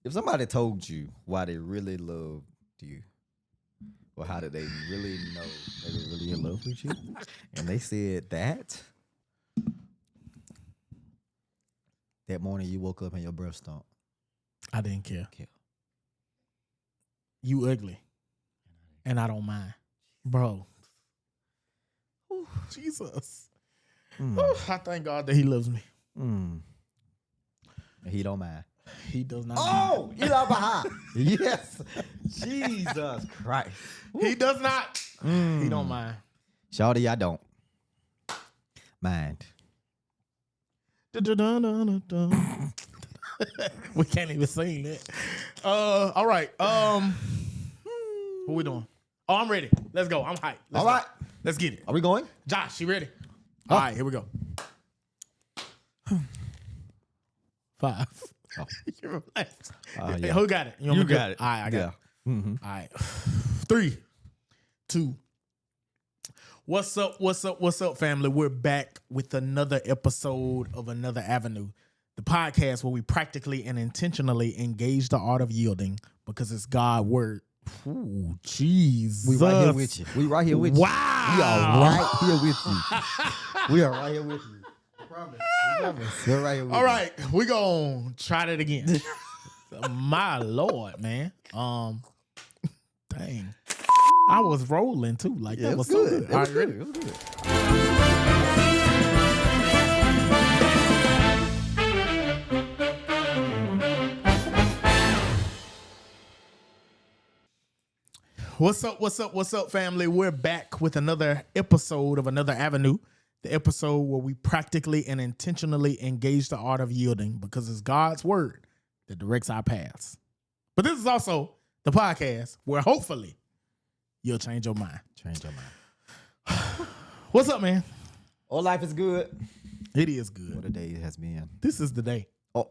If somebody told you why they really loved you, or how did they really know they were really in love with you, and they said that morning you woke up and your breath stunk. I didn't care. Care. You ugly, and I don't mind, bro. Ooh, Jesus. Ooh, I thank God that He loves me. And he don't mind. He does not. Oh, you are behind. Yes. Jesus Christ. He does not. He don't mind. Shawty, I don't mind. We can't even sing that. All right. What we doing? Oh, I'm ready. Let's go. I'm hyped. All right. Let's get it. Are we going? Josh, you ready? All right, here we go. 5. Oh. You relax. Yeah. Who got it? You got it. All right, I got it. Mm-hmm. All right. 3, 2. What's up, family? We're back with another episode of Another Avenue, the podcast where we practically and intentionally engage the art of yielding because it's God's word. Ooh, jeez. We right here with you. We right here with you. Wow. We are right here with you. We are right here with you. I promise. We promise. We're right here with you. All right, we gonna try that again. My Lord, man. Dang. I was rolling too. Like that was so good. It was good. It was good. What's up, family? We're back with another episode of Another Avenue, the episode where we practically and intentionally engage the art of yielding because it's God's word that directs our paths. But this is also the podcast where hopefully you'll change your mind. Change your mind. What's up, man? All life is good. It is good. What a day it has been. This is the day Oh,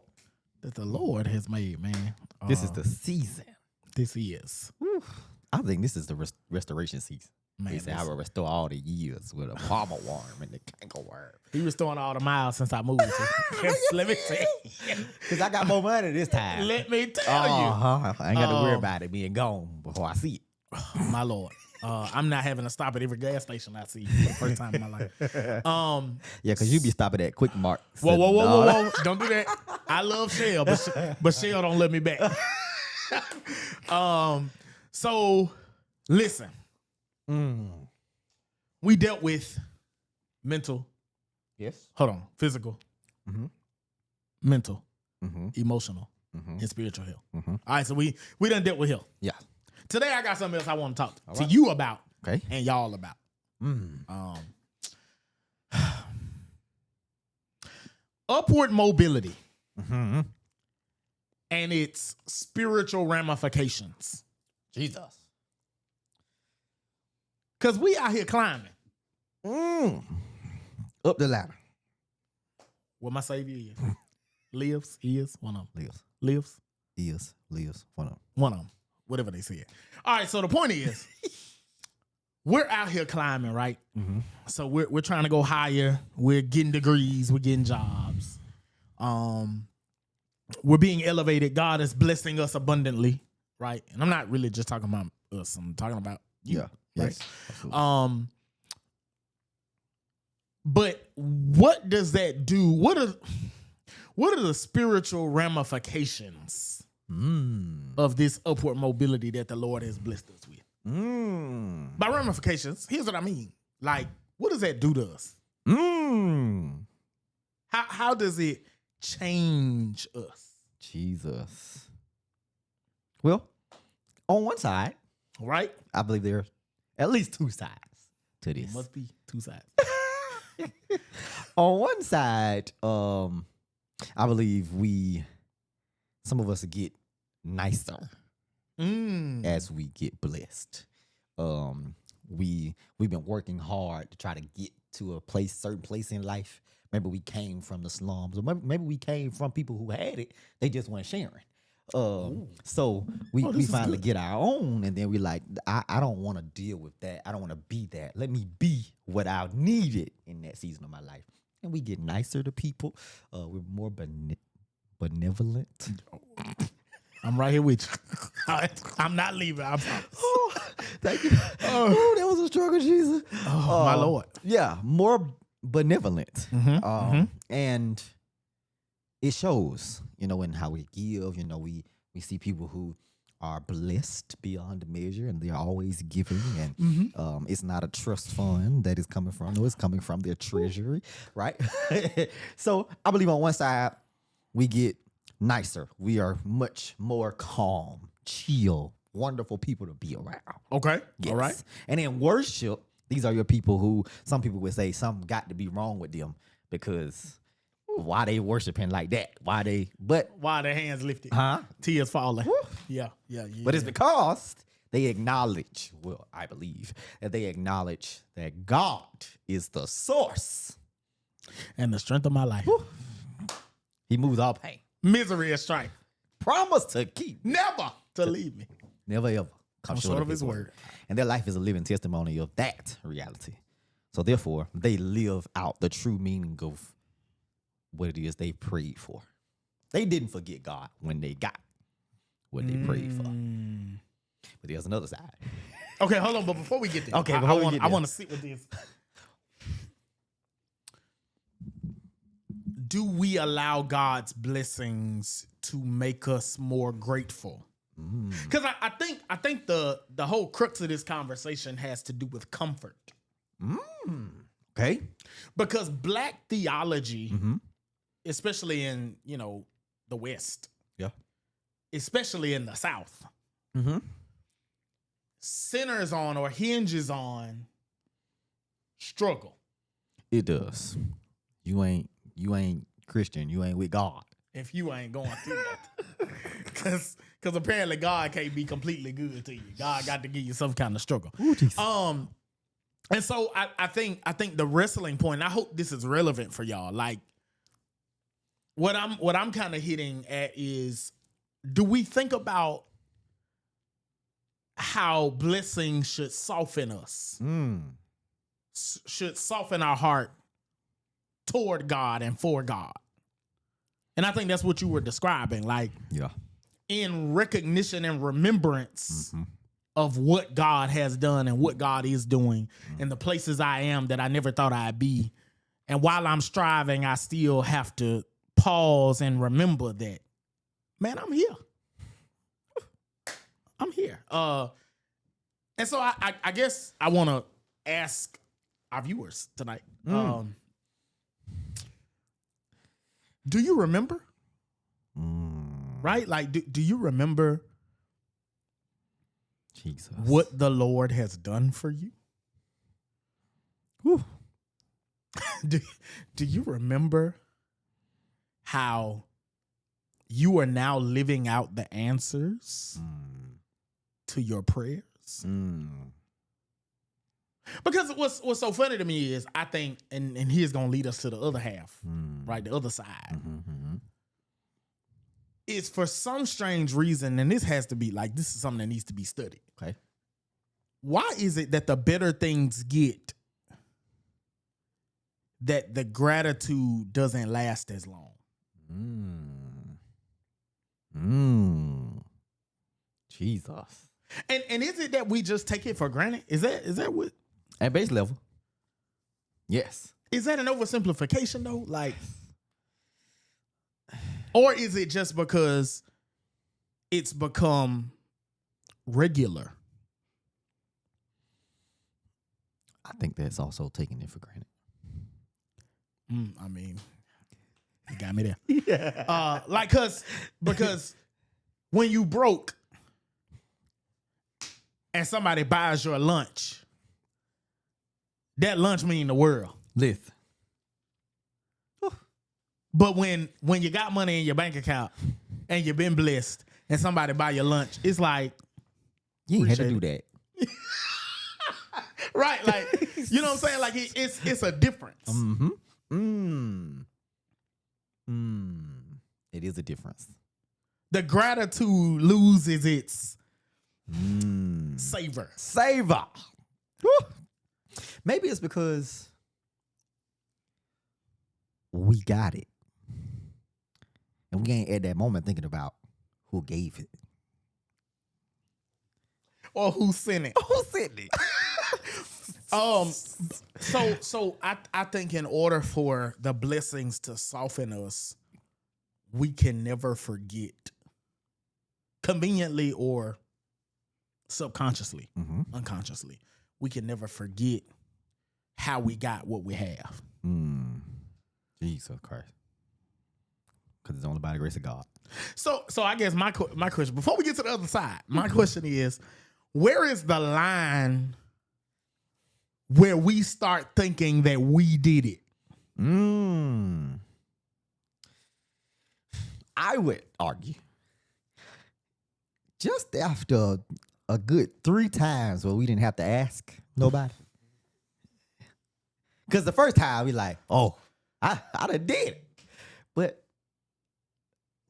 that the Lord has made, man. this is the season. This is. Whew. I think this is the restoration season. Man, They say I will restore all the years with a palmer worm and the canker worm. He restoring all the miles since I moved. Let me tell you. Because I got more money this time. Let me tell you. I ain't got to worry about it being gone before I see it. My Lord. I'm not having to stop at every gas station I see for the first time in my life. Yeah, because you be stopping at Quick Mart. Whoa. Don't do that. I love Shell, but Shell don't let me back. So, listen. We dealt with mental. Yes. Hold on. Physical. Mental. Emotional. Mm-hmm. And spiritual health. All right, so we done dealt with health. Yeah. Today, I got something else I want to talk to you about Okay. and y'all about. Upward mobility and its spiritual ramifications. Jesus. Because we out here climbing. Up the ladder. What my Savior is. Lives, is, one of them. Lives. Lives, One of them. one of them. Whatever they said. All right, so the point is, we're out here climbing, right? So we're trying to go higher. We're getting degrees. We're getting jobs. We're being elevated. God is blessing us abundantly, right? And I'm not really just talking about us. I'm talking about you. Yeah. Yes. Right? But what does that do? What are the spiritual ramifications of this upward mobility that the Lord has blessed us with? By ramifications, here's what I mean. Like, what does that do to us? How does it change us? Jesus. Well, on one side, Right? I believe there are at least two sides to It this. must be two sides. On one side, I believe some of us get nicer as we get blessed. We've been working hard to try to get to a certain place in life. Maybe we came from the slums, or maybe we came from people who had it. They just weren't sharing. So we finally get our own, and then we like, I don't want to deal with that. I don't want to be that. Let me be what I needed in that season of my life. And we get nicer to people. We're more benevolent. I'm I'm right here with you. I'm not leaving. I promise. Oh, thank you. Oh, that was a struggle, Jesus. Oh, my Lord. Yeah, more benevolent. And it shows, in how we give. We see people who are blessed beyond measure, and they're always giving. And it's not a trust fund that is coming from. No, it's coming from their treasury, right? So I believe on one side, we get nicer. We are much more calm, chill, wonderful people to be around. Okay. Yes. All right. And in worship, these are your people who some people would say something got to be wrong with them because why they worshiping like that? Why their hands lifted? Tears falling. Yeah. But it's because they acknowledge, well, I believe that they acknowledge that God is the source and the strength of my life. He moves all pain. Misery and strife. Promise to keep. Never to leave me. Never ever. Come short of his word. And their life is a living testimony of that reality. So therefore, they live out the true meaning of what it is they prayed for. They didn't forget God when they got what they prayed for. But there's another side. Okay, hold on. But before we get there, I want to sit with this. Do we allow God's blessings to make us more grateful? Because I think the whole crux of this conversation has to do with comfort. Okay. Because Black theology, especially in the West, especially in the South, centers on or hinges on struggle. It does. You ain't Christian. You ain't with God if you ain't going through that. Because apparently God can't be completely good to you. God got to give you some kind of struggle. Ooh, and so I think the wrestling point, I hope this is relevant for y'all. Like what I'm kind of hitting at is, do we think about how blessing should soften us? Should soften our heart toward God and for God. And I think that's what you were describing. Like, in recognition and remembrance of what God has done and what God is doing and the places I am that I never thought I'd be. And while I'm striving, I still have to pause and remember that, man, I'm here. I'm here. And so I guess I want to ask our viewers tonight, do you remember? Right? Like, do you remember Jesus what the Lord has done for you? Whew. Do you remember how you are now living out the answers to your prayers? Because what's so funny to me is I think, and here's going to lead us to the other half, right? The other side. Is for some strange reason, and this has to be like, this is something that needs to be studied. Okay. Why is it that the better things get, that the gratitude doesn't last as long? Jesus. And is it that we just take it for granted? Is that what? At base level. Yes. Is that an oversimplification though? Like, or is it just because it's become regular? I think that's also taking it for granted. I mean, you got me there. Yeah. Because when you broke and somebody buys your lunch, that lunch mean the world. Listen. But when you got money in your bank account and you've been blessed and somebody buy your lunch, it's like, you ain't had to do that. Right? Like, you know what I'm saying? Like, it's a difference. It is a difference. The gratitude loses its savor. Woo. Maybe it's because we got it. And we ain't at that moment thinking about who gave it. Or who sent it. Who sent it? So I think in order for the blessings to soften us, we can never forget, conveniently or subconsciously, unconsciously, we can never forget how we got what we have. Jesus Christ. Because it's only by the grace of God. So I guess my question, before we get to the other side, my question is, where is the line where we start thinking that we did it? I would argue just after a good 3 times where we didn't have to ask nobody. Because the first time we like, oh, I done did it. But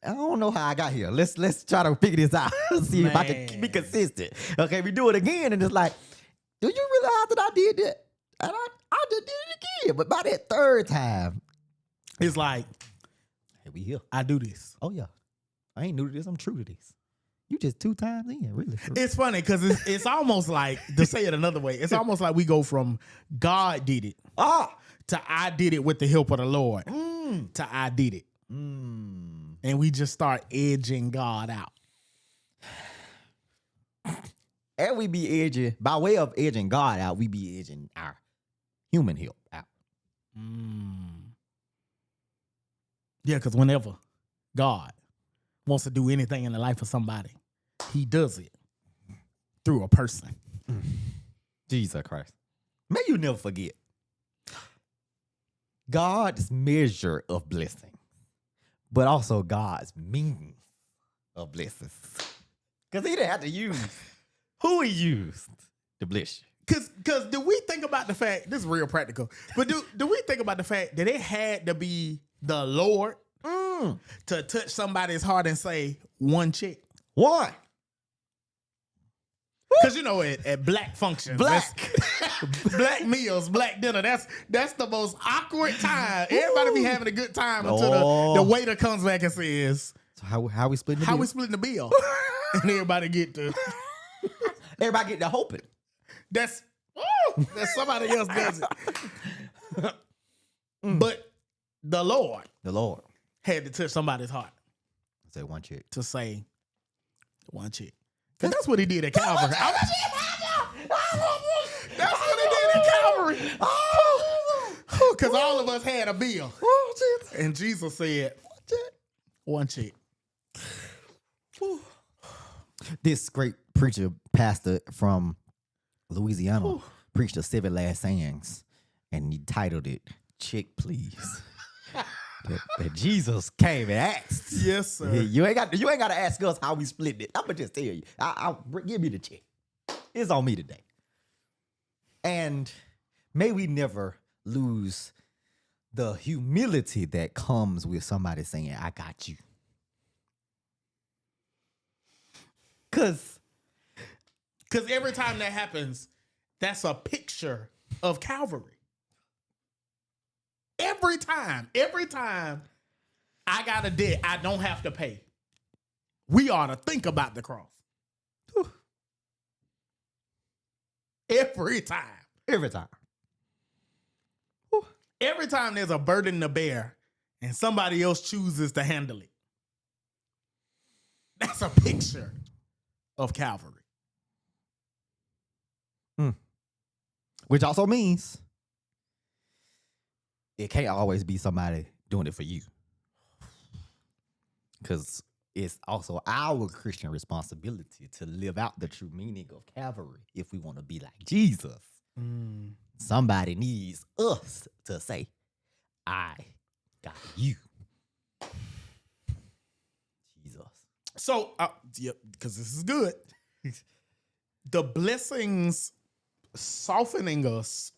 I don't know how I got here. Let's try to figure this out. See if I can be consistent. Okay, we do it again and it's like, do you realize that I did that? And I just did it again. But by that 3rd time, it's like, hey, we here. I do this. Oh, yeah. I ain't new to this. I'm true to this. You just 2 times in, really. It's funny because it's almost like, to say it another way, it's almost like we go from God did it to I did it with the help of the Lord to I did it. And we just start edging God out. And we be edging, by way of edging God out, we be edging our human help out. Yeah, because whenever God wants to do anything in the life of somebody, he does it through a person. Jesus Christ. May you never forget. God's measure of blessing, but also God's meaning of blessings. Because he didn't have to use who he used to bless you. Because do we think about the fact, this is real practical, but do we think about the fact that it had to be the Lord to touch somebody's heart and say, 1 check? One. Because you know at black functions, black meals, black dinner, that's the most awkward time. Everybody be having a good time until the waiter comes back and says, so how we splitting the bill? How we splitting the bill? And everybody get to hoping. That's somebody else does it. But the Lord had to touch somebody's heart. Say 1 check. To say 1 check. Because that's what he did at Calvary. That's what he did at Calvary. Because all of us had a bill. And Jesus said, 1 check. This great preacher, pastor from Louisiana, preached the 7 last sayings, and he titled it, Check Please. that Jesus came and asked. Yes, sir. You ain't got to ask us how we split it. I'm gonna just tell you. Give me the check. It's on me today. And may we never lose the humility that comes with somebody saying, I got you. Cause every time that happens, that's a picture of Calvary. Every time I got a debt I don't have to pay, we ought to think about the cross. Every time. Every time. Every time there's a burden to bear and somebody else chooses to handle it, that's a picture of Calvary. Which also means it can't always be somebody doing it for you. Because it's also our Christian responsibility to live out the true meaning of Calvary if we want to be like Jesus. Somebody needs us to say, I got you. Jesus. So, because this is good. The blessings softening us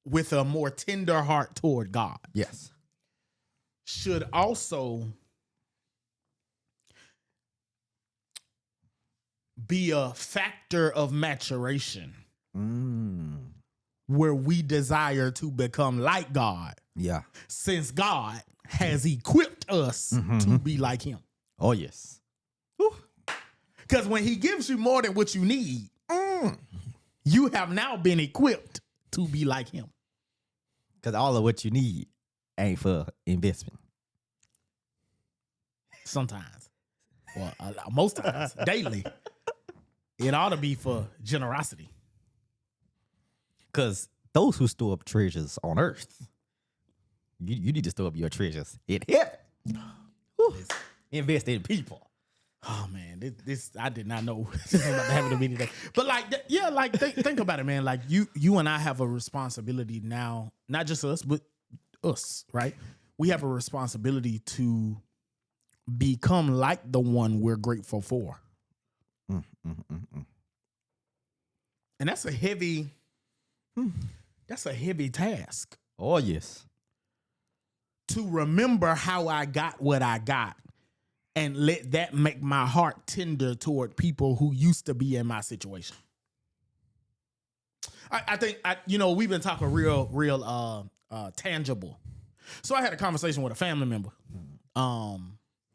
with a more tender heart toward God. Yes. Should also be a factor of maturation where we desire to become like God. Yeah. Since God has equipped us to be like him. Oh, yes. Because when he gives you more than what you need, you have now been equipped to be like him. Because all of what you need ain't for investment. Sometimes. Well, most times, daily. It ought to be for generosity. Because those who store up treasures on earth, you need to store up your treasures in heaven. Invest in people. Oh man, this I did not know this was about to happen to me today. But think about it, man. Like you and I have a responsibility now, not just us, but us, right? We have a responsibility to become like the one we're grateful for. And that's a heavy task. Oh, yes. To remember how I got what I got and let that make my heart tender toward people who used to be in my situation. I think we've been talking real tangible. So I had a conversation with a family member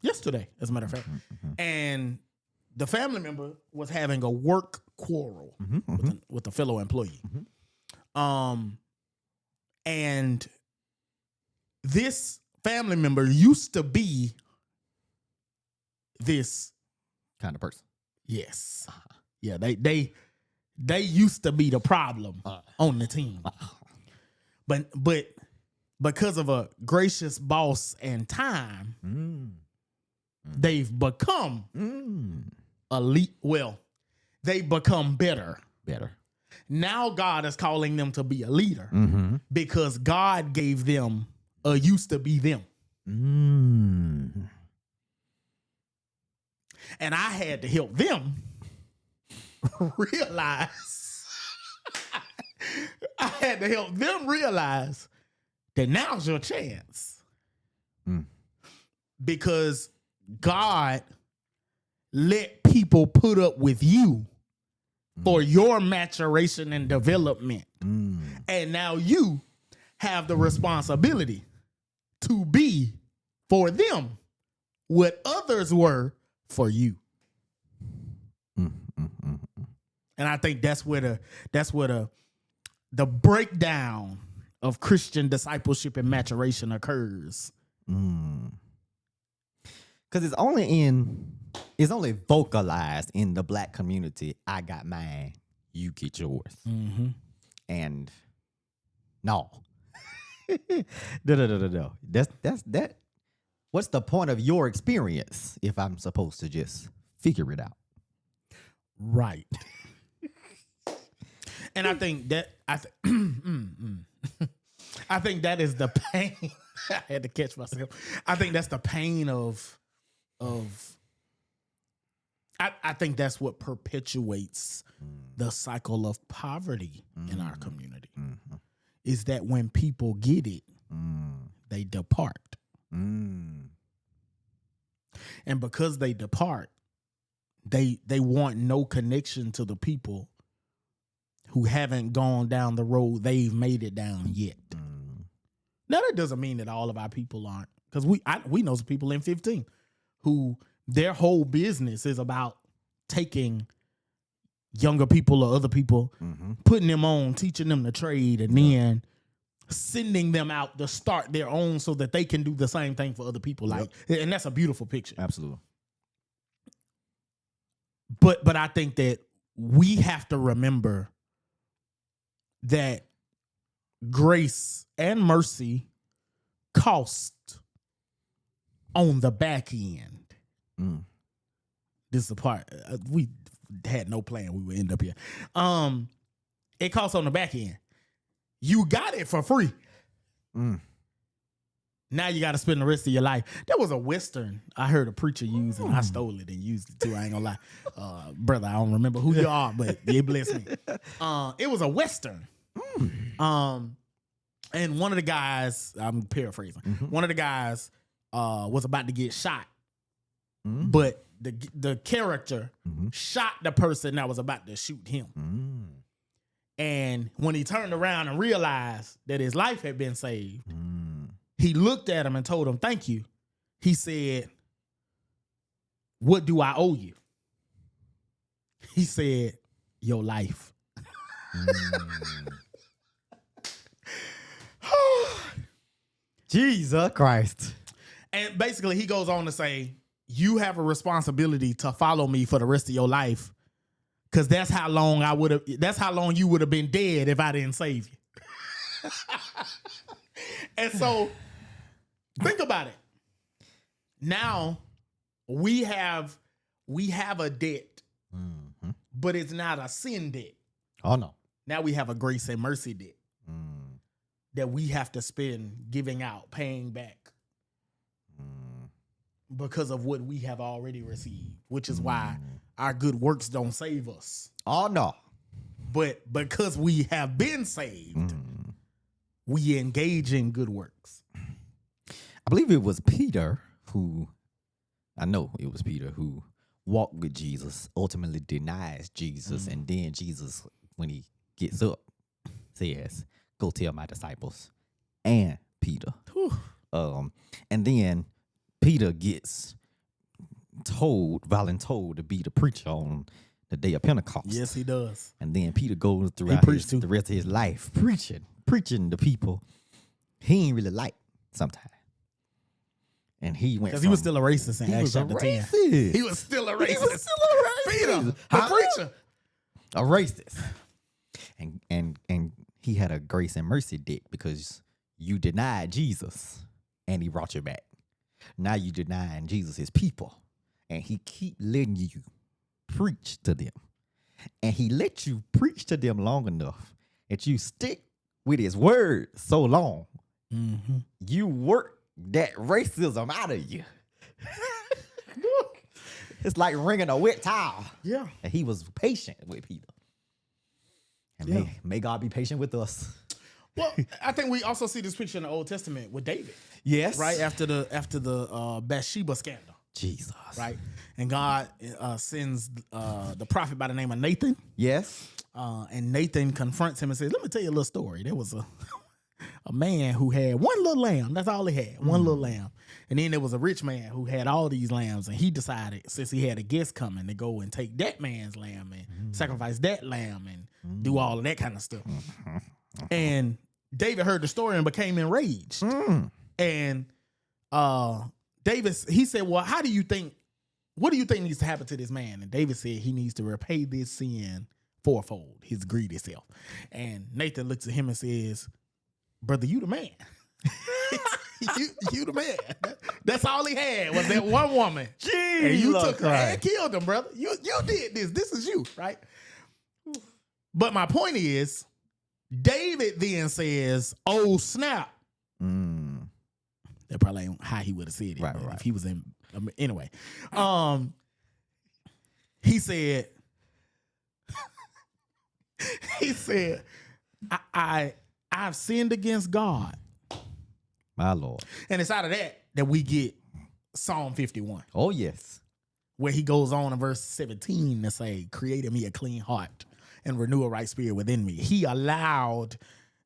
yesterday, as a matter of fact. And the family member was having a work quarrel with a fellow employee. And this family member used to be this kind of person. Yes. Yeah, they used to be the problem on the team. But because of a gracious boss and time, they've become elite. Well, they become better. Now God is calling them to be a leader because God gave them a used to be them. And I had to help them realize that now's your chance. Because God let people put up with you for your maturation and development. And now you have the responsibility to be for them what others were for you. And I think that's where the breakdown of Christian discipleship and maturation occurs. Because it's only vocalized in the black community. I got mine, you get yours. And no. No. That's that. What's the point of your experience if I'm supposed to just figure it out? Right. And I think that I think that is the pain. I had to catch myself. I think that's the pain of I think that's what perpetuates the cycle of poverty in our community. Is that when people get it, they depart. And because they depart, they want no connection to the people who haven't gone down the road they've made it down yet. Now, that doesn't mean that all of our people aren't, because we know some people in 15 who their whole business is about taking younger people or other people, putting them on, teaching them the trade, and then sending them out to start their own so that they can do the same thing for other people. And that's a beautiful picture. Absolutely. But I think that we have to remember that grace and mercy cost on the back end. This is the part we had no plan we would end up here. It costs on the back end. You got it for free. Now you got to spend the rest of your life. There was a Western I heard a preacher use, and I stole it and used it too. I ain't gonna lie. Brother, I don't remember who you are, but you bless me. It was a Western. And one of the guys, I'm paraphrasing, one of the guys was about to get shot. But the character shot the person that was about to shoot him. And when he turned around and realized that his life had been saved, he looked at him and told him, "Thank you." He said, what do I owe you? He said, your life. Jesus Christ. And basically he goes on to say, you have a responsibility to follow me for the rest of your life. Cause that's how long you would have been dead if I didn't save you. And so think about it. Now we have a debt, but it's not a sin debt. Oh no. Now we have a grace and mercy debt that we have to spend giving out, paying back because of what we have already received, which is why our good works don't save us. Oh no. But because we have been saved, we engage in good works. I believe it was Peter who walked with Jesus, ultimately denies Jesus, and then Jesus, when he gets up, says, go tell my disciples and Peter. And then Peter gets voluntold to be the preacher on the day of Pentecost. Yes, he does. And then Peter goes throughout the rest of his life preaching to people he ain't really like sometimes. And he went because he was still a racist in Acts chapter 10. He was still a racist. Peter, the preacher, a racist. And he had a grace and mercy debt because you denied Jesus and he brought you back. Now you denying Jesus his people, and he keep letting you preach to them. And he let you preach to them long enough that you stick with his word so long. You work that racism out of you. It's like wringing a wet towel. Yeah. And he was patient with Peter. And may God be patient with us. Well, I think we also see this picture in the Old Testament with David. Yes. Right after the Bathsheba scandal. Jesus. Right. And God sends the prophet by the name of Nathan. Yes. And Nathan confronts him and says, let me tell you a little story. There was a man who had one little lamb. That's all he had. One little lamb. And then there was a rich man who had all these lambs. And he decided, since he had a guest coming, to go and take that man's lamb and sacrifice that lamb and do all of that kind of stuff. And David heard the story and became enraged. And David, he said, well, what do you think needs to happen to this man? And David said he needs to repay this sin fourfold, his greedy self. And Nathan looks at him and says, brother, you the man. you the man. That's all he had was that one woman. Jeez, and you took her and killed him, brother. You did this. This is you, right? But my point is, David then says, oh, snap. That probably ain't how he would have said it. Right. If he was in, anyway. He said, I've sinned against God. My Lord. And it's out of that we get Psalm 51. Oh, yes. Where he goes on in verse 17 to say, create in me a clean heart and renew a right spirit within me. He allowed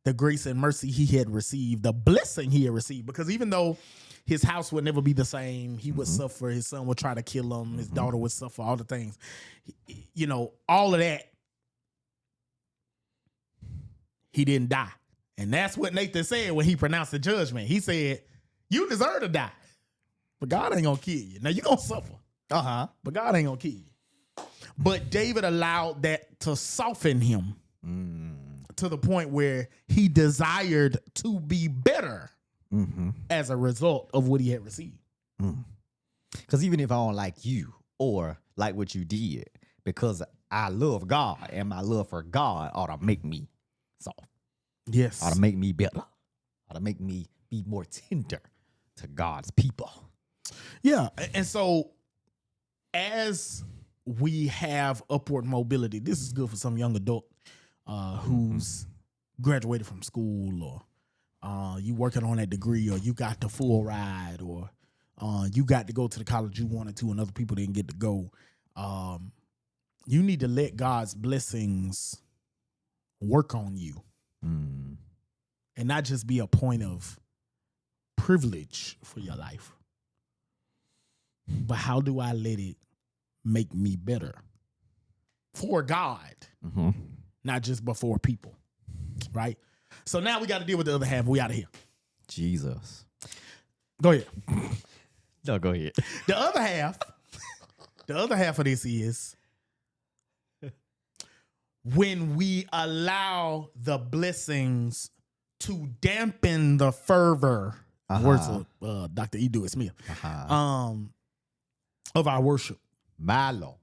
the grace and mercy he had received, the blessing he had received, because even though his house would never be the same, he would suffer, his son would try to kill him, his daughter would suffer, all the things, all of that, he didn't die. And that's what Nathan said when he pronounced the judgment. He said, you deserve to die, but God ain't gonna kill you. Now you're gonna suffer, but God ain't gonna kill you. But David allowed that to soften him to the point where he desired to be better as a result of what he had received. Because even if I don't like you or like what you did, because I love God and my love for God ought to make me soft. Yes. Ought to make me better. Ought to make me be more tender to God's people. Yeah. And so as we have upward mobility, this is good for some young adult who's graduated from school, or you working on that degree, or you got the full ride, or you got to go to the college you wanted to and other people didn't get to go. You need to let God's blessings work on you and not just be a point of privilege for your life. but how do I let it make me better for God, not just before people, right? So now we got to deal with the other half. We out of here. Jesus. Go ahead. No, go ahead. The other half of this is when we allow the blessings to dampen the fervor, words of Dr. E. Dewey Smith, of our worship. My Lord.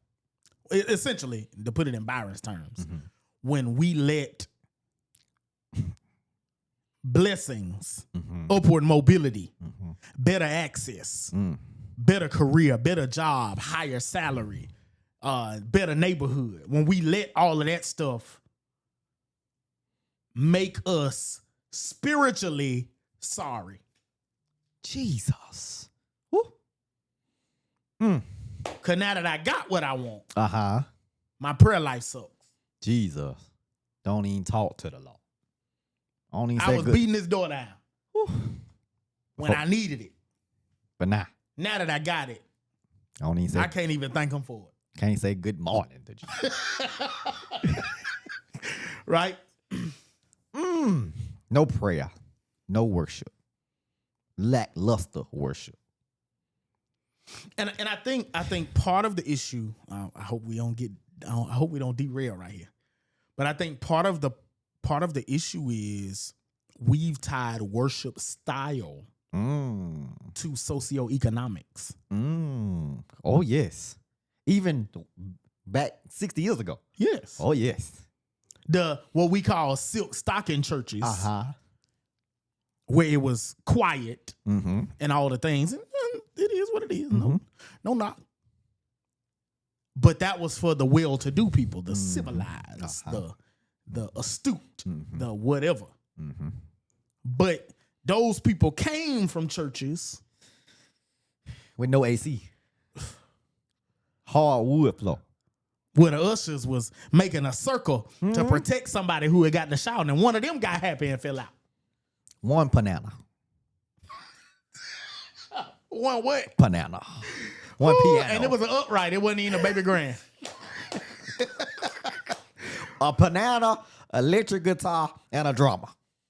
Essentially, to put it in Byron's terms, when we let blessings, upward mobility, better access, better career, better job, higher salary, better neighborhood, when we let all of that stuff make us spiritually sorry. Jesus. Because now that I got what I want, my prayer life sucks. Jesus. Don't even talk to the Lord. I was beating this door down when I needed it. But now that I got it, I can't even thank him for it. Can't say good morning to you. Right? No prayer. No worship. Lackluster worship. And I think part of the issue, I hope we don't derail right here. But I think part of the issue is we've tied worship style to socioeconomics. Oh yes. Even back 60 years ago. Yes. Oh yes. What we call silk stocking churches. Where it was quiet and all the things. And it is what it is. No knock. But that was for the well-to-do people, the civilized, the astute, the whatever. But those people came from churches with no AC, hard wood floor, where the ushers was making a circle to protect somebody who had gotten a shout, and one of them got happy and fell out. One banana. One what? Banana. One piano. And it was an upright. It wasn't even a baby grand. A banana, electric guitar, and a drummer.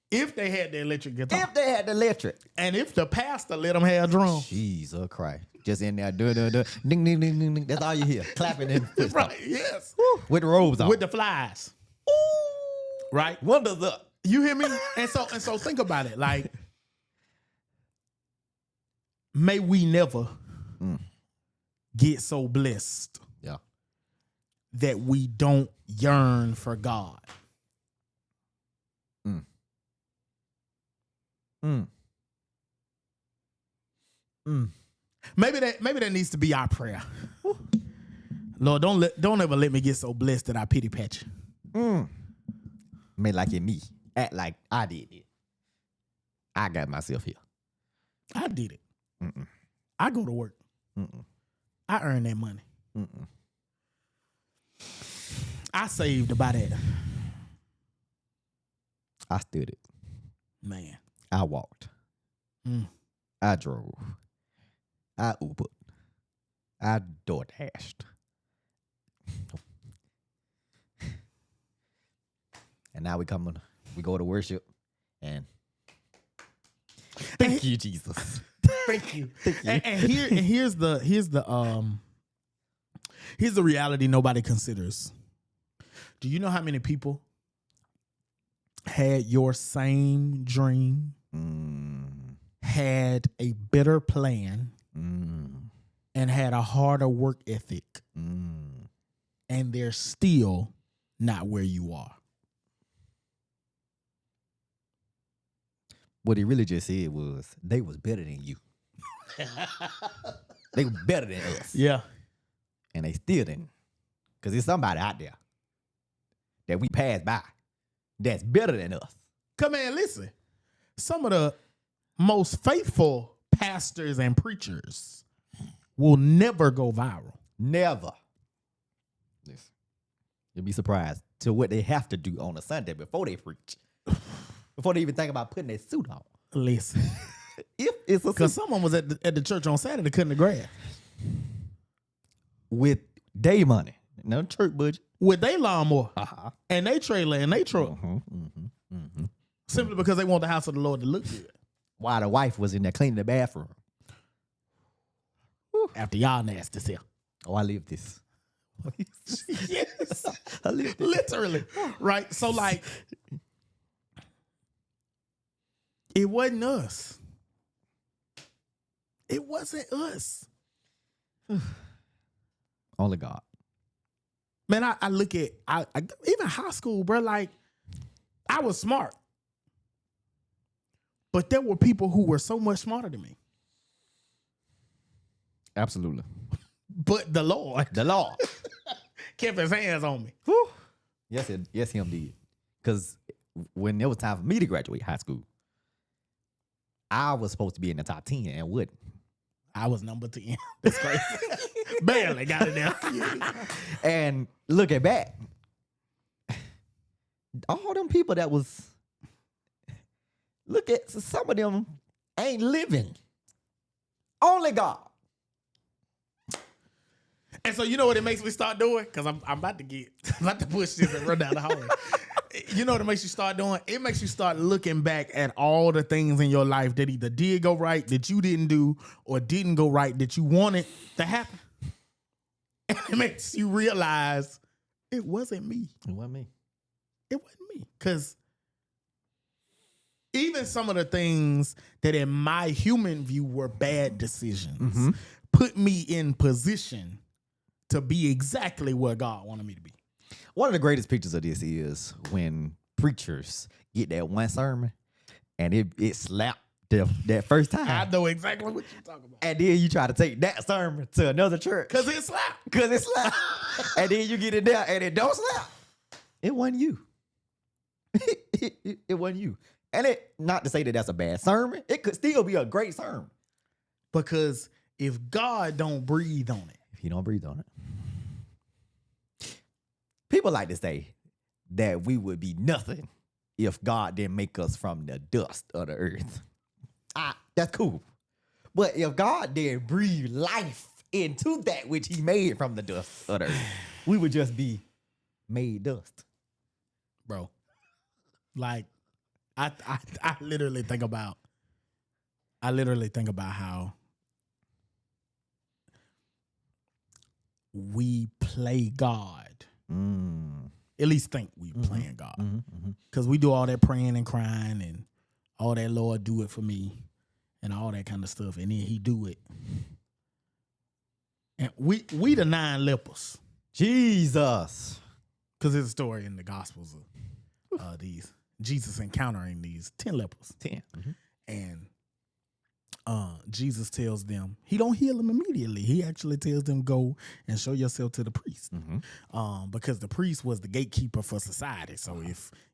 If they had the electric guitar. If they had the electric. And if the pastor let them have drums. Jesus Christ. Just in there, ding, ding, ding, ding, ding. That's all you hear. Clapping in. Right, yes. Woo. With the robes on. With the flies. Ooh. Right? Wonders up. You hear me? And so think about it. Like, may we never get so blessed that we don't yearn for God. Maybe that needs to be our prayer. Lord, don't ever let me get so blessed that I pity pat you. May like it me. Act like I did it. I got myself here. I did it. I go to work. I earn that money. I saved to buy that. I stood it. Man. I walked. I drove. I Ubered. I door dashed. And now we go to worship and thank you, Jesus. Thank you. Here's the reality nobody considers. Do you know how many people had your same dream, had a better plan, and had a harder work ethic, and they're still not where you are? What he really just said was they was better than you. They were better than us. Yeah. And they still didn't. Because there's somebody out there that we passed by that's better than us. Come on, listen. Some of the most faithful pastors and preachers will never go viral. Never. Listen. You'll be surprised to what they have to do on a Sunday before they preach. Before they even think about putting their suit on. Listen. If it's a because someone was at the church on Saturday cutting the grass. with day money, no church budget, with their lawnmower and they trailer and they truck, simply because they want the house of the Lord to look good. While the wife was in there cleaning the bathroom. After y'all nasty self. Oh, I live this. Yes. I live this. Literally. Right? So, like, it wasn't us. It wasn't us. Only God. Man, I look at, I even high school, bro, like, I was smart. But there were people who were so much smarter than me. Absolutely. But the Lord kept his hands on me. Whew. Yes, him did. Because when it was time for me to graduate high school, I was supposed to be in the top 10 and wouldn't. I was number 10. That's crazy. Barely got it down. And looking back, all them people that was, look at some of them ain't living. Only God. And so you know what it makes me start doing? Because I'm about to push this and run down the hallway. You know what it makes you start doing? It makes you start looking back at all the things in your life that either did go right, that you didn't do, or didn't go right, that you wanted to happen. And it makes you realize it wasn't me. It wasn't me. It wasn't me. Because even some of the things that in my human view were bad decisions put me in position to be exactly where God wanted me to be. One of the greatest pictures of this is when preachers get that one sermon and it slapped that first time. I know exactly what you're talking about. And then you try to take that sermon to another church. Because it slapped. And then you get it there and it don't slap. It wasn't you. It wasn't you. And it, not to say that that's a bad sermon. It could still be a great sermon. Because if God don't breathe on it. If he don't breathe on it. People like to say that we would be nothing if God didn't make us from the dust of the earth. That's cool. But if God didn't breathe life into that which he made from the dust of the earth, we would just be made dust. Bro. Like, I literally think about how we play God. At least think we playing God. Because we do all that praying and crying and all that, Lord, do it for me and all that kind of stuff. And then he do it. And we the 9 lepers. Jesus. Because there's a story in the Gospels of these Jesus encountering these 10 lepers. 10. And Jesus tells them, he don't heal them immediately. He actually tells them, go and show yourself to the priest. Because the priest was the gatekeeper for society. So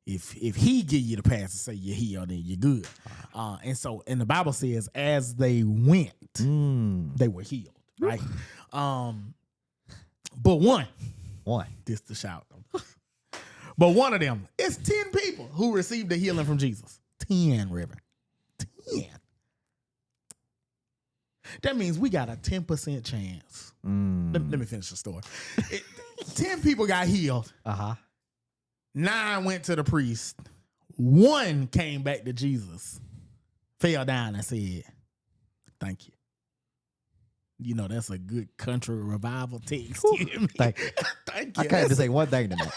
if he give you the pass to say you're healed, then you're good. And the Bible says, as they went, they were healed. Right? But one. This the shout. But one of them, it's 10 people who received the healing from Jesus. 10, Reverend. 10. That means we got a 10% chance. Let me finish the story. 10 people got healed. 9 went to the priest. 1 came back to Jesus, fell down and said, thank you. You know, that's a good country revival text. Thank you. Thank you. I can't even say one thing to that.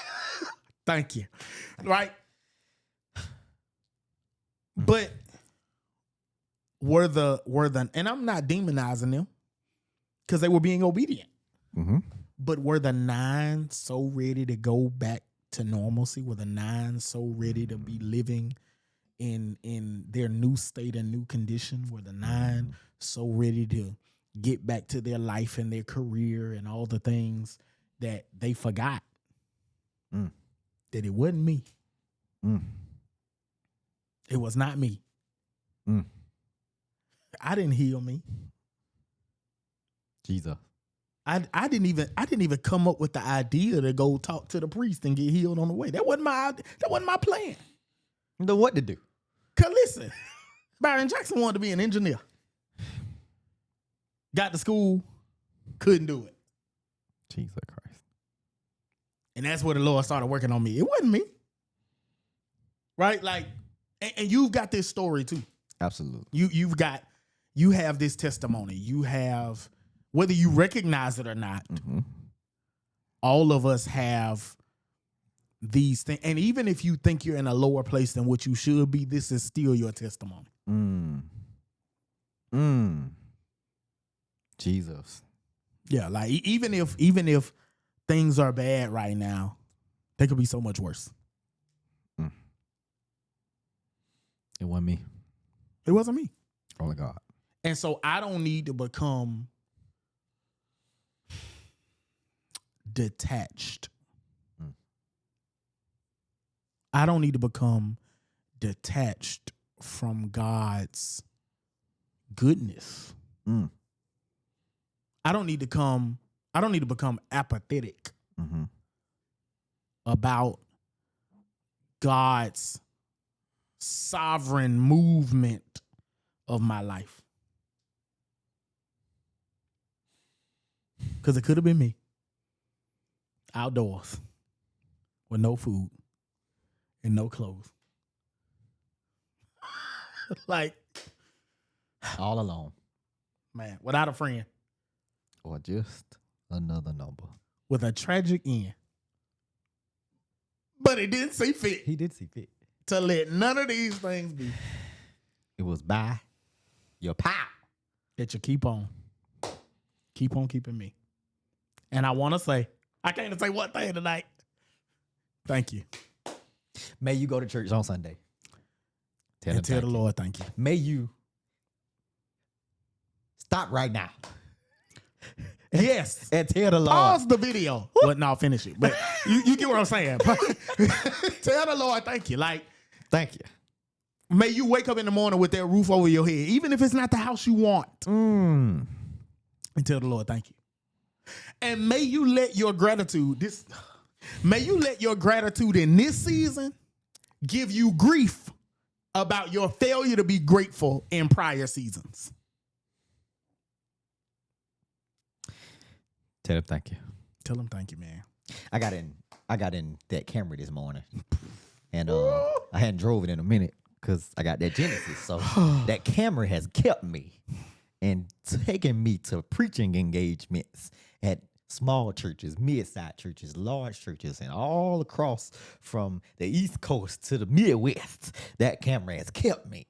Thank you. Right? But were the and I'm not demonizing them because they were being obedient. But were the 9 so ready to go back to normalcy? Were the 9 so ready to be living in their new state and new condition? Were the 9 so ready to get back to their life and their career and all the things that they forgot? That it wasn't me. It was not me. I didn't heal me. Jesus. I didn't even come up with the idea to go talk to the priest and get healed on the way. That wasn't my plan. Then what to do? Cause listen, Byron Jackson wanted to be an engineer. Got to school, couldn't do it. Jesus Christ. And that's where the Lord started working on me. It wasn't me. Right? Like, and you've got this story too. Absolutely. You have this testimony. You have, whether you recognize it or not, all of us have these things. And even if you think you're in a lower place than what you should be, this is still your testimony. Jesus. Yeah, like even if things are bad right now, they could be so much worse. It wasn't me. It wasn't me. Only God. And so I don't need to become detached. I don't need to become detached from God's goodness. I don't need to become apathetic about God's sovereign movement of my life. Because it could have been me outdoors with no food and no clothes. Like, all alone. Man, without a friend. Or just another number. With a tragic end. But it didn't see fit. He did see fit. To let none of these things be. It was by your power that you keep on keeping me. And I want to say, I can't even say one thing tonight. Thank you. May you go to church on Sunday. Tell the Lord thank you. May you stop right now. Yes. And tell the Lord. Pause the video. Well, no, finish it. But you get what I'm saying. Tell the Lord thank you. Like, thank you. May you wake up in the morning with that roof over your head, even if it's not the house you want. And tell the Lord thank you. And may you let your gratitude, in this season give you grief about your failure to be grateful in prior seasons. Tell him thank you. Tell him thank you, man. I got in that Camry this morning, and I hadn't drove it in a minute because I got that Genesis. So that Camry has kept me and taken me to preaching engagements at small churches, mid-sized churches, large churches, and all across from the East Coast to the Midwest. That Camry has kept me,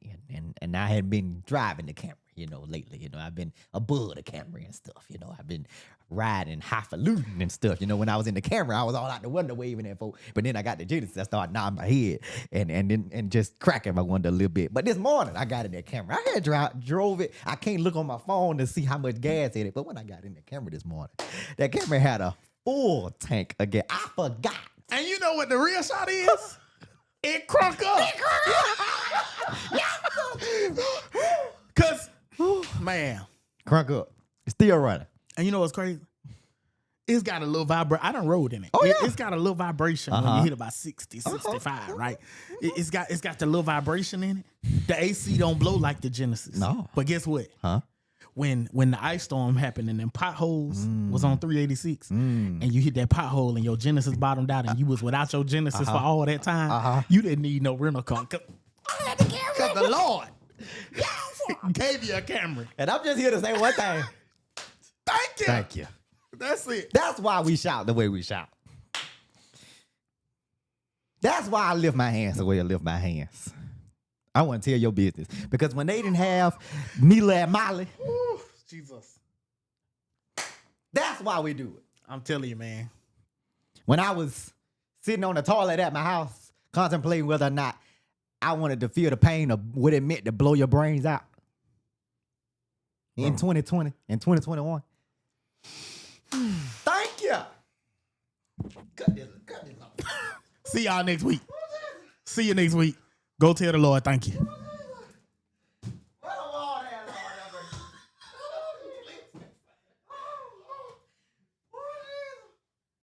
and I had been driving the Camry, lately. I've been above the Camry and stuff. I've been riding highfalutin and stuff. When I was in the Camry, I was all out the window waving at folks. But then I got the Genesis, I started nodding my head and just cracking my window a little bit. But this morning, I got in that Camry. I had drove it. I can't look on my phone to see how much gas in it. But when I got in the Camry this morning, that Camry had a full tank again. I forgot. And you know what the real shot is? It crunk up. Because, man. Crunk up. It's still running. And you know what's crazy? It's got a little vibration. I done rode in it. Oh, yeah. It's got a little vibration when you hit about 60, 65, right? It's got the little vibration in it. The AC don't blow like the Genesis. No. But guess what? Huh? When the ice storm happened and them potholes was on 386 and you hit that pothole and your Genesis bottomed out and you was without your Genesis for all that time, you didn't need no rental car. Because the Lord gave you a Camry. And I'm just here to say one thing. Thank you. Thank you. That's it. That's why we shout the way we shout. That's why I lift my hands the way I lift my hands. I want to tell your business. Because when they didn't have Mila and Molly, Jesus. That's why we do it. I'm telling you, man. When I was sitting on the toilet at my house, contemplating whether or not I wanted to feel the pain of what it meant to blow your brains out. In 2020, in 2021. Thank you. Cut this off. See y'all next week. See you next week. Go tell the Lord thank you.